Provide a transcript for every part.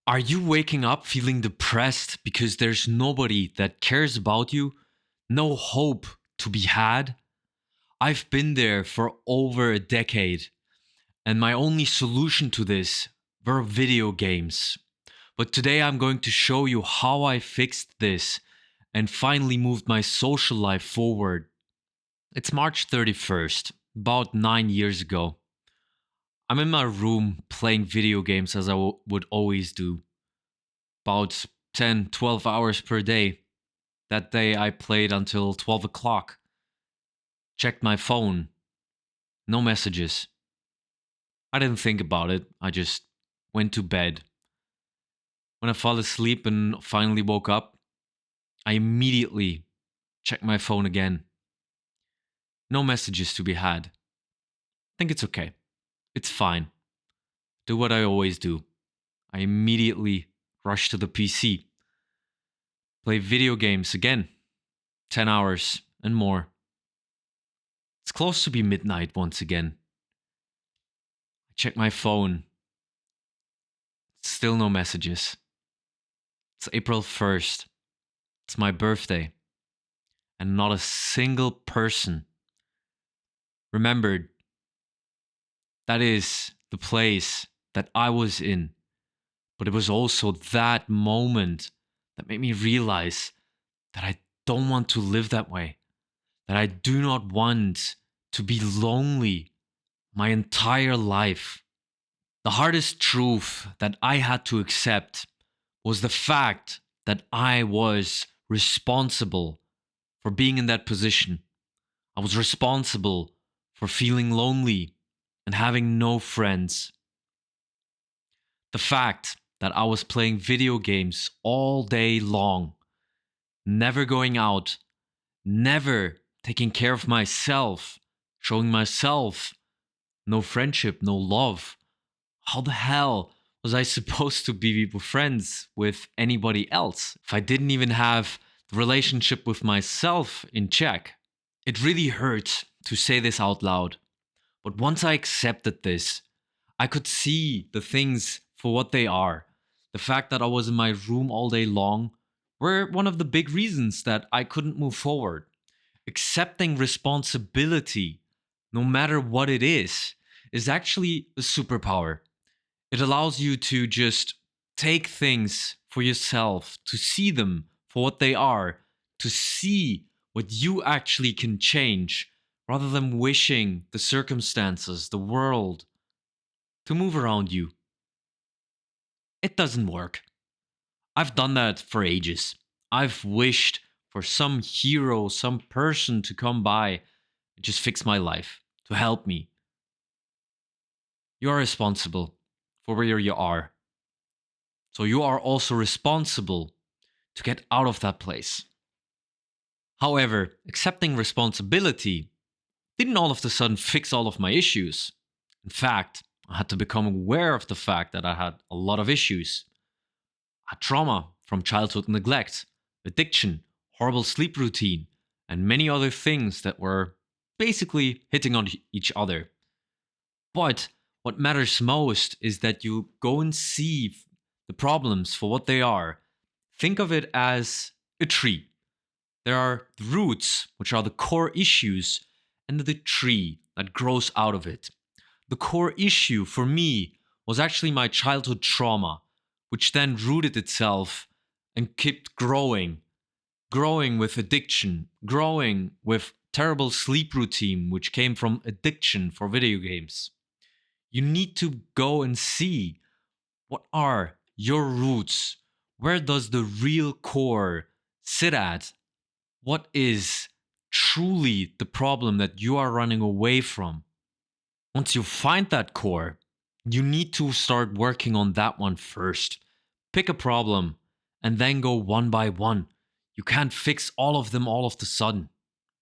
Are you waking up feeling depressed because there's nobody that cares about you? No hope to be had? I've been there for over a decade, and my only solution to this were video games. But today I'm going to show you how I fixed this and finally moved my social life forward. It's March 31st, about 9 years ago. I'm in my room playing video games as I would always do. About 10, 12 hours per day. That day I played until 12 o'clock. Checked my phone. No messages. I didn't think about it. I just went to bed. When I fell asleep and finally woke up, I immediately checked my phone again. No messages to be had. Think it's okay. It's fine. Do what I always do. I immediately rush to the PC. Play video games again. 10 hours and more. It's close to be midnight once again. I check my phone. Still no messages. It's April 1st. It's my birthday. And not a single person remembered that is the place that I was in. But it was also that moment that made me realize that I don't want to live that way. That I do not want to be lonely my entire life. The hardest truth that I had to accept was the fact that I was responsible for being in that position. I was responsible for feeling lonely and having no friends. The fact that I was playing video games all day long, never going out, never taking care of myself, showing myself no friendship, no love. How the hell was I supposed to be friends with anybody else if I didn't even have the relationship with myself in check? It really hurts to say this out loud, but once I accepted this, I could see the things for what they are. The fact that I was in my room all day long were one of the big reasons that I couldn't move forward. Accepting responsibility, no matter what it is actually a superpower. It allows you to just take things for yourself, to see them for what they are, to see what you actually can change, rather than wishing the circumstances, the world, to move around you. It doesn't work. I've done that for ages. I've wished for some hero, some person to come by and just fix my life, to help me. You are responsible for where you are. So you are also responsible to get out of that place. However, accepting responsibility didn't all of a sudden fix all of my issues. In fact, I had to become aware of the fact that I had a lot of issues. I had trauma from childhood neglect, addiction, horrible sleep routine, and many other things that were basically hitting on each other. But what matters most is that you go and see the problems for what they are. Think of it as a tree. There are the roots, which are the core issues, and the tree that grows out of it. The core issue for me was actually my childhood trauma, which then rooted itself and kept growing with addiction, growing with terrible sleep routine, which came from addiction for video games. You need to go and see what are your roots. Where does the real core sit at? What is truly the problem that you are running away from? Once you find that core, you need to start working on that one first. Pick a problem and then go one by one. You can't fix all of them all of the sudden.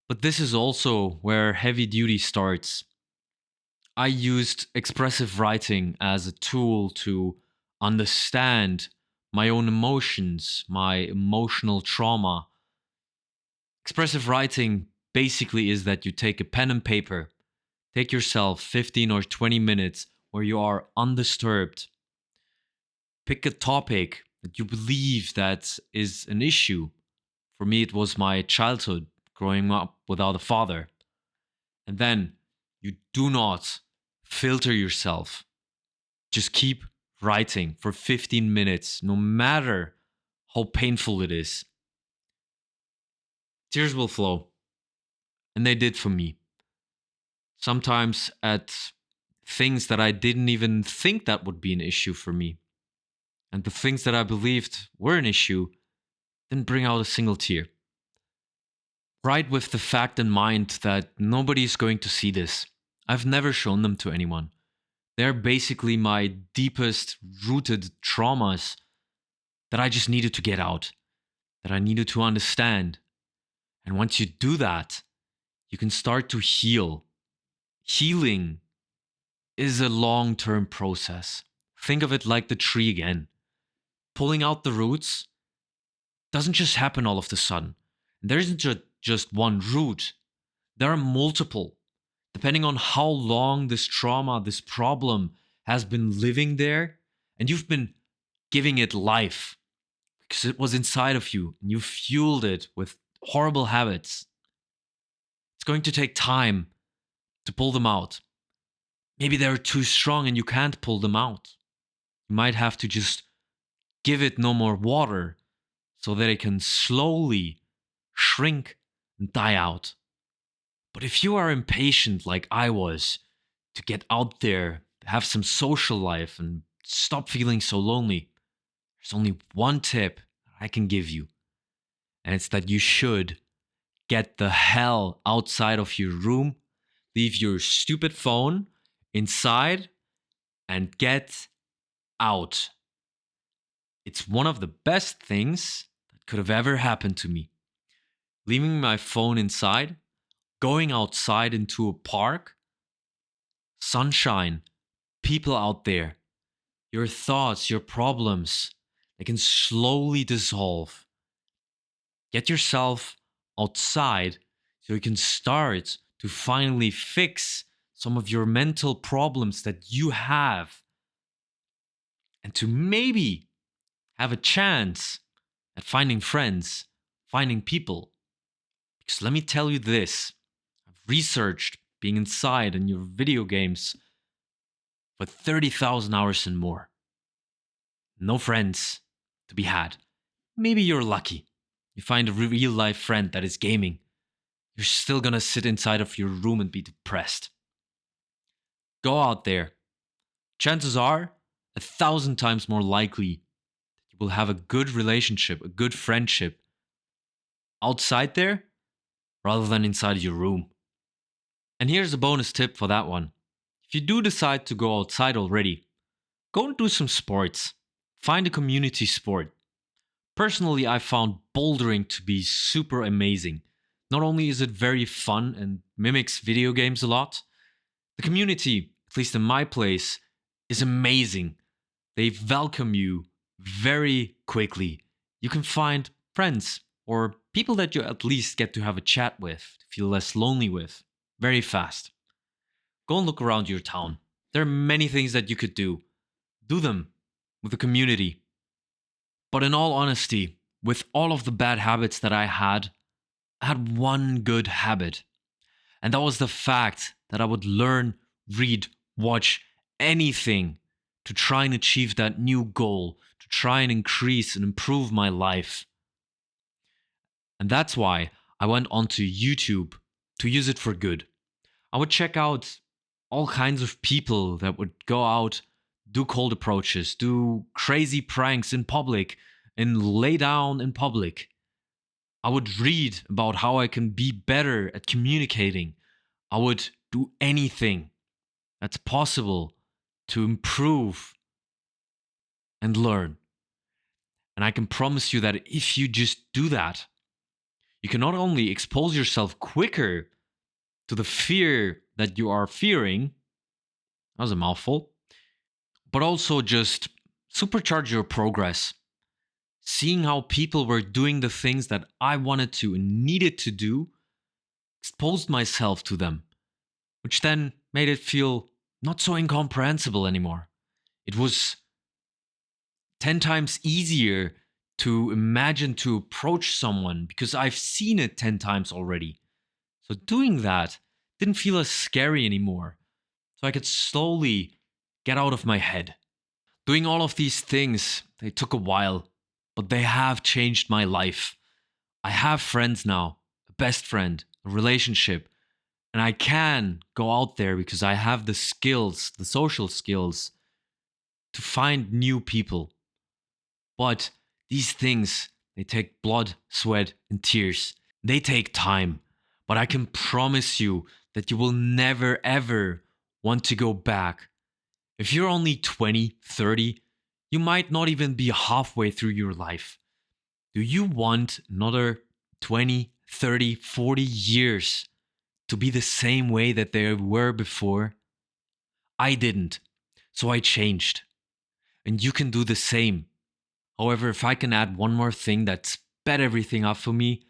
But this is also where heavy duty starts. I used expressive writing as a tool to understand my own emotions, my emotional trauma. Expressive writing basically is that you take a pen and paper, take yourself 15 or 20 minutes where you are undisturbed, Pick a topic that you believe that is an issue. For me, it was my childhood growing up without a father. And then you do not filter yourself. Just keep writing for 15 minutes, no matter how painful it is. Tears will flow. And they did for me. Sometimes at things that I didn't even think that would be an issue for me. And the things that I believed were an issue didn't bring out a single tear. Write with the fact in mind that nobody's going to see this. I've never shown them to anyone. They're basically my deepest rooted traumas that I just needed to get out, that I needed to understand. And once you do that, you can start to heal. Healing is a long term process. Think of it like the tree again. Pulling out the roots doesn't just happen all of a sudden. There isn't just one root, there are multiple. Depending on how long this trauma, this problem has been living there, and you've been giving it life because it was inside of you and you fueled it with horrible habits. It's going to take time to pull them out. Maybe they're too strong and you can't pull them out. You might have to just give it no more water so that it can slowly shrink and die out. But if you are impatient like I was to get out there, have some social life, and stop feeling so lonely, there's only one tip I can give you. And it's that you should get the hell outside of your room, leave your stupid phone inside, and get out. It's one of the best things that could have ever happened to me. Leaving my phone inside, going outside into a park, sunshine, people out there, your thoughts, your problems, they can slowly dissolve. Get yourself outside so you can start to finally fix some of your mental problems that you have and to maybe have a chance at finding friends, finding people. Because let me tell you this, I've researched being inside in your video games for 30,000 hours and more. No friends to be had. Maybe you're lucky. You find a real life friend that is gaming. You're still gonna sit inside of your room and be depressed. Go out there. Chances are 1,000 times more likely that you will have a good relationship, a good friendship outside there rather than inside your room. And here's a bonus tip for that one. If you do decide to go outside already, go and do some sports. Find a community sport. Personally, I found bouldering to be super amazing. Not only is it very fun and mimics video games a lot, the community, at least in my place, is amazing. They welcome you very quickly. You can find friends or people that you at least get to have a chat with, to feel less lonely with, very fast. Go and look around your town. There are many things that you could do. Do them with the community. But in all honesty, with all of the bad habits that I had one good habit. And that was the fact that I would learn, read, watch anything to try and achieve that new goal, to try and increase and improve my life. And that's why I went onto YouTube to use it for good. I would check out all kinds of people that would go out, do cold approaches, do crazy pranks in public, and lay down in public. I would read about how I can be better at communicating. I would do anything that's possible to improve and learn. And I can promise you that if you just do that, you can not only expose yourself quicker to the fear that you are fearing, that was a mouthful, but also just supercharge your progress. Seeing how people were doing the things that I wanted to and needed to do, exposed myself to them, which then made it feel not so incomprehensible anymore. It was 10 times easier to imagine to approach someone because I've seen it 10 times already. So doing that didn't feel as scary anymore. So I could slowly get out of my head. Doing all of these things, they took a while, but they have changed my life. I have friends now, a best friend, a relationship, and I can go out there because I have the skills, the social skills, to find new people. But these things, they take blood, sweat, and tears. They take time. But I can promise you that you will never, ever want to go back. If you're only 20, 30, you might not even be halfway through your life. Do you want another 20, 30, 40 years to be the same way that they were before? I didn't. So I changed. And you can do the same. However, if I can add one more thing that sped everything up for me,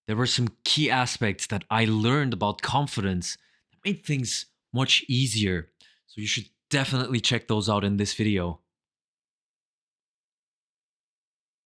there were some key aspects that I learned about confidence that made things much easier. So you should definitely check those out in this video.